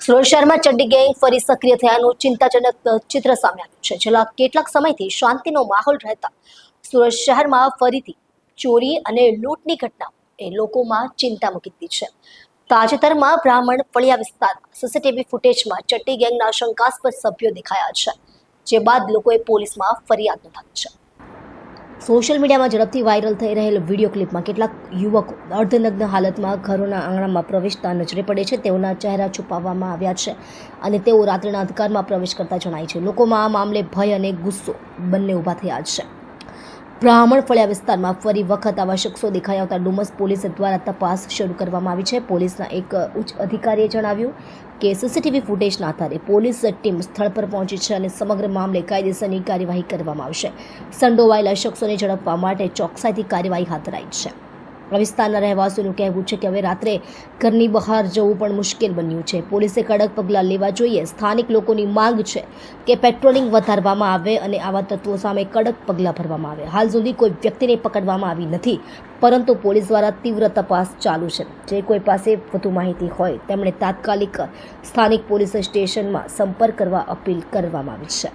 સુરત શહેરમાં ચડ્ડી ગેંગ ફરી સક્રિય થયાનું ચિંતાજનક ચિત્ર સામે આવ્યું છે. છેલ્લા કેટલાક સમયથી શાંતિનો માહોલ રહેતા સુરત શહેરમાં ફરીથી ચોરી અને લૂંટની ઘટનાઓ એ લોકોમાં ચિંતા મૂકી દીધી છે. તાજેતરમાં બ્રાહ્મણ ફળિયા વિસ્તારમાં સીસીટીવી ફૂટેજમાં ચડ્ડી ગેંગના શંકાસ્પદ સભ્યો દેખાયા છે, જે બાદ લોકોએ પોલીસમાં ફરિયાદ નોંધાવી છે. સોશિયલ મીડિયામાં ઝડપથી વાયરલ થઈ રહેલ વિડીયો ક્લિપમાં કેટલાક યુવકો અર્ધનગ્ન હાલતમાં ઘરોના આંગણામાં પ્રવેશતા નજરે પડે છે. તેઓના ચહેરા છુપાવવામાં આવ્યા છે અને તેઓ રાત્રિના અંધકારમાં પ્રવેશ કરતા જણાય છે. લોકોમાં આ મામલે ભય અને ગુસ્સો બંને ઊભા થયા છે. બ્રાહ્મણ ફળિયા વિસ્તારમાં ફરી વખત આવા શખ્સો દેખાઈ આવતા ડુમસ પોલીસ દ્વારા તપાસ શરૂ કરવામાં આવી છે. પોલીસના એક ઉચ્ચ અધિકારીએ જણાવ્યું કે સીસીટીવી ફૂટેજના આધારે પોલીસ ટીમ સ્થળ પર પહોંચી છે અને સમગ્ર મામલે કાયદેસરની કાર્યવાહી કરવામાં આવશે. સંડોવાયેલા શખ્સોને ઝડપવા માટે ચોકસાઈથી કાર્યવાહી હાથ ધરાઈ છે. વિસ્તારના રહેવાસીઓનું કહેવું છે કે હવે રાત્રે ઘરની બહાર જવું પણ મુશ્કેલ બન્યું છે. પોલીસે કડક પગલાં લેવા જોઈએ. સ્થાનિક લોકોની માંગ છે કે પેટ્રોલિંગ વધારવામાં આવે અને આવા તત્વો સામે કડક પગલાં ભરવામાં આવે. હાલ સુધી કોઈ વ્યક્તિને પકડવામાં આવી નથી, પરંતુ પોલીસ દ્વારા તીવ્ર તપાસ ચાલુ છે. જે કોઈ પાસે વધુ માહિતી હોય તેમણે તાત્કાલિક સ્થાનિક પોલીસ સ્ટેશનમાં સંપર્ક કરવા અપીલ કરવામાં આવી છે.